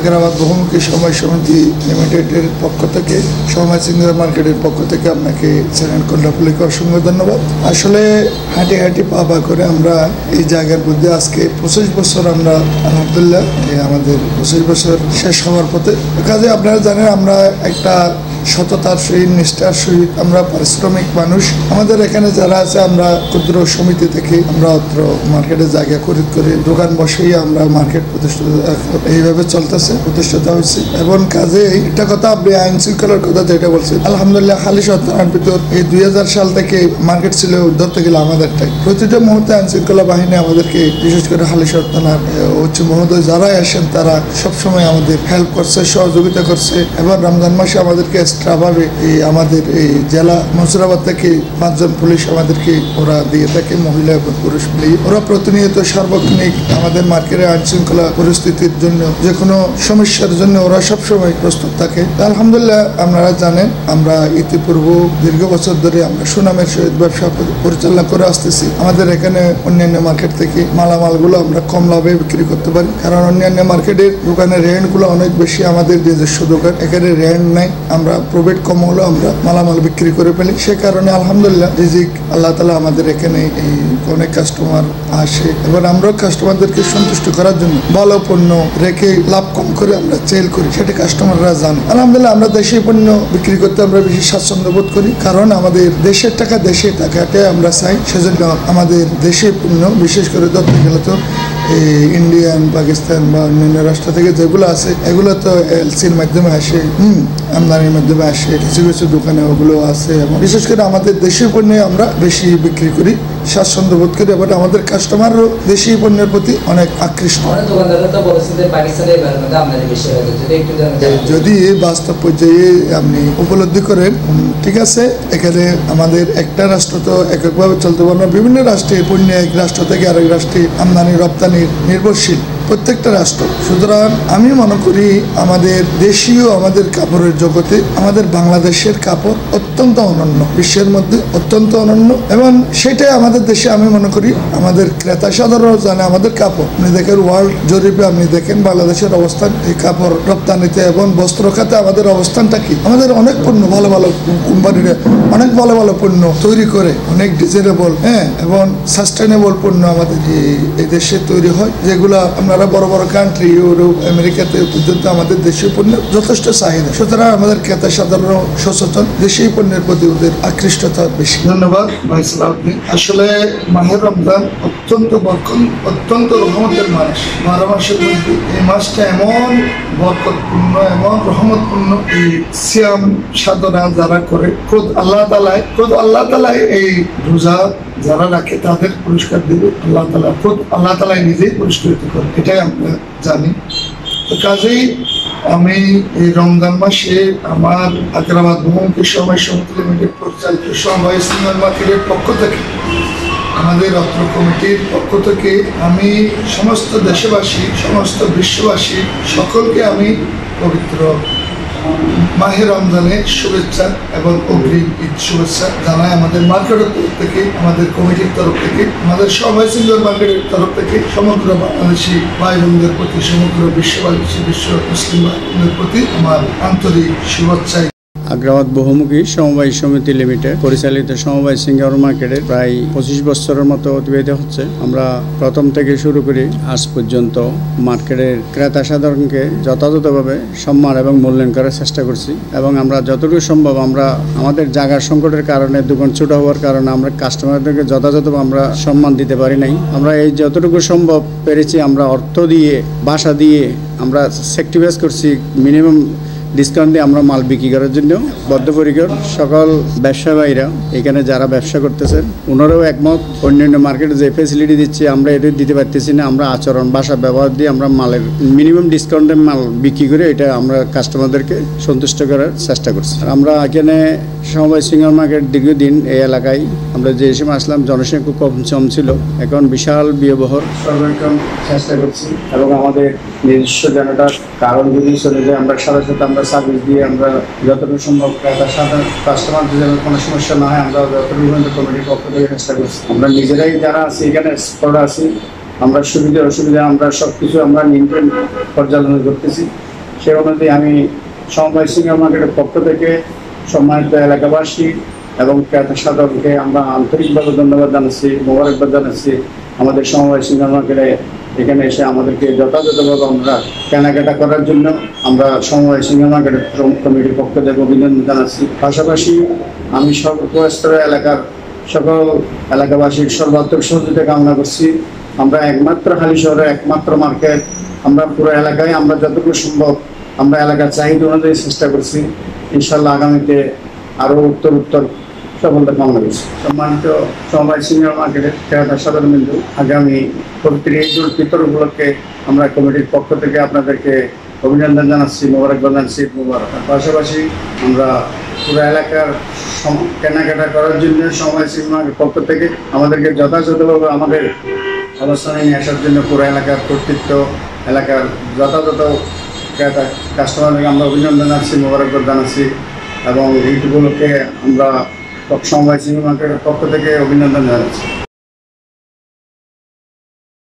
আগ্রাবাদ বহুমুখী সময় সমিতি লিমিটেডের পক্ষ থেকে সময় সিঙ্গার মার্কেটের পক্ষ থেকে আপনাকে চ্যানেল কল্যাণপুলিকে অসংখ্য ধন্যবাদ। আসলে হাঁটি হাঁটি পা করে আমরা এই জায়গার মধ্যে আজকে 25 বছর আমরা আলহামদুলিল্লাহ আমাদের 25 বছর শেষ হওয়ার পথে। কাজে আপনারা জানেন আমরা একটা সততার সহিত নিষ্ঠার সহিত আমরা পারিশ্রমিক মানুষ। আমাদের এখানে যারা আছে আমরা ক্ষুদ্র সমিতি থেকে আমরা অত্র মার্কেটে জায়গা খরিদ করে দোকান বসেই আমরা মার্কেট প্রতিষ্ঠিত এইভাবে চলতেছে প্রতিষ্ঠিত হয়েছে। এবং কাজে একটা কথা আপনি আইন শৃঙ্খলার কথা যেটা বলছেন আলহামদুলিল্লাহ হালি সত্তরের ভিতর এই 2000 সাল থেকে মার্কেট ছিল ধরতে গেলে আমাদেরটাই। প্রতিটা মুহূর্তে আইন শৃঙ্খলা বাহিনী আমাদেরকে বিশেষ করে হালি সত্তনার উচ্চ মহোদয় যারা আসেন তারা সবসময় আমাদের হেল্প করছে, সহযোগিতা করছে। এবার রমজান মাসে আমাদেরকে এক্সট্রাভাবে আমাদের এই জেলা মুর্শিদাবাদ থেকে 5 জন পুলিশ আমাদেরকে ওরা দিয়ে থাকে, মহিলা এবং পুরুষ মিলিয়ে। ওরা প্রতিনিয়ত সার্বক্ষণিক আমাদের মার্কেটের আইন শৃঙ্খলা পরিস্থিতির জন্য যে কোনো সমস্যার জন্য ওরা সবসময় প্রস্তুত থাকে। আলহামদুলিল্লাহ আপনারা জানেন আমরা ইতিপূর্বে দীর্ঘ বছর ধরে আমরা সুনামের সহিত ব্যবসা পরিচালনা করে আসতেছি। আমাদের এখানে অন্যান্য মার্কেট থেকে মালামালগুলো আমরা কম লাভে বিক্রি করতে পারি, কারণ অন্যান্য মার্কেটের দোকানের রেন্টগুলো অনেক বেশি, আমাদের নিজস্ব দোকান এখানে রেন্ট নাই, আমরা প্রফিট কম হলেও আমরা মালামাল বিক্রি করে ফেলি। সে কারণে আলহামদুলিল্লাহ রিজিক আল্লাহ তাআলা আমাদের এখানে এই অনেক কাস্টমার আসে এবং আমরাও কাস্টমারদেরকে সন্তুষ্ট করার জন্য ভালো পণ্য রেখে লাভ কম করে আমরা সেল করি, সেটা কাস্টমাররা জানে। আলহামদুলিল্লাহ আমরা দেশি পণ্য বিক্রি করতে আমরা বেশি স্বাচ্ছন্দ্য বোধ করি, কারণ আমাদের দেশের টাকা দেশে টাকাটাই আমরা চাই। সেজন্য আমাদের দেশি পণ্য বিশেষ করে ধরতে গেলে তো ইন্ডিয়ান, পাকিস্তান বা অন্যান্য রাষ্ট্র থেকে যেগুলো আছে এগুলো তো এলসির মাধ্যমে আসে, আমদানির মাধ্যমে আসে, কিছু কিছু দোকানে ওগুলো আছে। এবং বিশেষ করে আমাদের দেশীয় পণ্য আমরা বেশি বিক্রি করি, স্বাচ্ছন্দ্য বোধ করি। এবার আমাদের কাস্টমারও দেশীয় পণ্যের প্রতি অনেক আকৃষ্ট। যদি বাস্তব পর্যায়ে আপনি উপলব্ধি করেন, ঠিক আছে, এখানে আমাদের একটা রাষ্ট্র তো এককভাবে চলতে পারে না, বিভিন্ন রাষ্ট্রে পণ্য এক রাষ্ট্র থেকে আরেক রাষ্ট্রে আমদানি রপ্তানির নির্ভরশীল প্রত্যেকটা রাষ্ট্র। সুতরাং আমি মনে করি আমাদের দেশীয় আমাদের কাপড়ের জগতে আমাদের বাংলাদেশের কাপড় অত্যন্ত অনন্য, বিশ্বের মধ্যে অত্যন্ত অনন্য। এবং সেটাই আমাদের দেশে আমি মনে করি আমাদের ক্রেতা সাধারণ জানে আমাদের কাপড়। আপনি দেখেন ওয়ার্ল্ড জরিপে আপনি দেখেন বাংলাদেশের অবস্থান এই কাপড় রপ্তানিতে এবং বস্ত্র খাতে আমাদের অবস্থানটা কি। আমাদের অনেক পণ্য ভালো ভালো কোম্পানিরা অনেক ভালো ভালো পণ্য তৈরি করে, অনেক ডিজাইনেবল এবং সাস্টেনেবল পণ্য আমাদের এই দেশে তৈরি হয়, যেগুলো আপনারা বড় বড় কান্ট্রি ইউরোপ আমেরিকাতে পর্যন্ত আমাদের দেশীয় পণ্যের যথেষ্ট চাহিদা। সুতরাং আমাদের ক্রেতা সাধারণ সচেতন, দেশীয় পণ্যের প্রতি ওদের আকৃষ্টতা বেশি। ধন্যবাদ ভাই সালাউদ্দিন। আসলে মাহে রমজান অত্যন্ত রহমতের মাস। 12 মাসের মধ্যে এই মাসটা এমন বরকতপূর্ণ, এমন রহমতপূর্ণ। এই সিয়াম সাধনা যারা করে খোদ আল্লাহ তাআলা এই রোজা যারা রাখে তাদের পুরস্কার দেবে আল্লাহ তাআলা। খোদ আল্লাহ তাআলা নিজেই পুরস্কৃত করে, এটাই আমরা জানি। তো কাজেই আমি এই রমজান মাসে আমার আগ্রাবাদ বহুমুখী সময় সমিতি লিমিটেড পরিচালিত সময় সিঙ্গার মার্কেটের পক্ষ থেকে, আমাদের অত্র কমিটির পক্ষ থেকে আমি সমস্ত দেশবাসী, সমস্ত বিশ্ববাসী সকলকে আমি পবিত্র মাহে রমজানের শুভেচ্ছা এবং অগ্রিম ঈদ শুভেচ্ছা জানাই। আমাদের মার্কেটের তরফ থেকে, আমাদের কমিটির তরফ থেকে, আমাদের সবাই সিঙ্গার মার্কেটের তরফ থেকে সমগ্র বাংলাদেশি ভাই বোনদের প্রতি, সমগ্র বিশ্ববাসী, বিশ্ব মুসলিম ভাই বোনদের প্রতি আমার আন্তরিক শুভেচ্ছা। আগ্রাবাদ বহুমুখী সমবায় সমিতি লিমিটেড পরিচালিত সমবায় সিঙ্গার মার্কেটের প্রায় 25 বছরের মতো অতিবাহিত হচ্ছে। আমরা প্রথম থেকে শুরু করি আজ পর্যন্ত মার্কেটের ক্রেতা সাধারণকে যথাযথভাবে সম্মান এবং মূল্যায়ন করার চেষ্টা করছি এবং আমরা যতটুকু সম্ভব আমরা আমাদের জায়গার সংকটের কারণে, দোকান ছোট হওয়ার কারণে আমরা কাস্টমারদেরকে যথাযথভাবে আমরা সম্মান দিতে পারি নাই। আমরা এই যতটুকু সম্ভব পেরেছি আমরা অর্থ দিয়ে, বাসা দিয়ে আমরা স্যাক্রিফাইস করছি, মিনিমাম ডিসকাউন্ট দিয়ে আমরা মাল বিক্রি করার জন্য বদ্ধপরিকর। সকল ব্যবসায়ীরা এখানে যারা ব্যবসা করতেছেন ওনারাও একমত। অন্যান্য মার্কেটে যে ফ্যাসিলিটি দিচ্ছে আমরা এটা দিতে পারতেছি না। আমরা আচরণ ভাষা ব্যবহার দিয়ে আমরা মালের মিনিমাম ডিসকাউন্টে মাল বিক্রি করে এটা আমরা কাস্টমারদেরকে সন্তুষ্ট করার চেষ্টা করছি। আর আমরা এখানে সমবায় সিঙ্গার মার্কেট দীর্ঘদিন এই এলাকায় আমরা যে সময় আসলাম জনসংখ্যা খুব কম ছিল, এখন বিশাল ব্যয়বহুল সর্বক্ষণ চেষ্টা করছি এবং আমাদের নিজস্ব জনতার কারণ যদি চলে যায় আমরা সাথে আমরা সার্ভিস দিয়ে আমরা যতটুকু সম্ভব কাস্টমারদের যেন কোনো সমস্যা না হয় আমরা যতটুকু কমিটির পক্ষ থেকে চেষ্টা করছি। আমরা নিজেরাই যারা আছি এখানে এক্সপার্ট আছি, আমরা সুবিধা অসুবিধা আমরা সব কিছু আমরা নিয়ন্ত্রণ পর্যালোচনা করতেছি। সেই অনুযায়ী আমি সমবায় সিঙ্গার মার্কেটের পক্ষ থেকে সম্মানিত এলাকাবাসী এবং ক্রেতা সাধারণকে আমরা আন্তরিকভাবে ধন্যবাদ জানাচ্ছি, মোবারকবাদ জানাচ্ছি। আমাদের সমবায় সিঙ্গার মার্কেটে এখানে এসে আমাদেরকে যথাযথভাবে আমরা কেনাকাটা করার জন্য আমরা সমবায় সিঙ্গার মার্কেটের কমিটির পক্ষ থেকে অভিনন্দন জানাচ্ছি। পাশাপাশি আমি সর্বস্তরের এলাকার সকল এলাকাবাসীর সর্বাত্মক সহযোগিতা কামনা করছি। আমরা একমাত্র হালিশহরের একমাত্র মার্কেট, আমরা পুরো এলাকায় আমরা যতটুকু সম্ভব আমরা এলাকার চাহিদা অনুযায়ী চেষ্টা করছি। ইনশাল্লাহ আগামীতে আরও উত্তর সফলতা কামনা করছি। সম্মানিত সমবায় সিনিয়র মার্কেটের ক্রেতা সাধারণ বিন্দু, আগামী পবিত্র ঈদ উল ফিতর উপলক্ষে আমরা কমিটির পক্ষ থেকে আপনাদেরকে অভিনন্দন জানাচ্ছি, মোবারকবাদ জানাচ্ছি, মোবারক। পাশাপাশি আমরা পুরো এলাকার কেনাকাটা করার জন্য সমবায় সিনিয়র মার্কেটের পক্ষ থেকে আমাদেরকে যথাযথভাবে আমাদের অবস্থানে নিয়ে আসার জন্য পুরো এলাকার কর্তৃত্ব, এলাকার যথাযথ ক্রেতা কাস্টমারকে আমরা অভিনন্দন জানাচ্ছি, মোবারকবাদ জানাচ্ছি এবং ঈদ উপলক্ষে আমরা সমবায় সিনিয়র মার্কেটের পক্ষ থেকে অভিনন্দন জানাচ্ছি।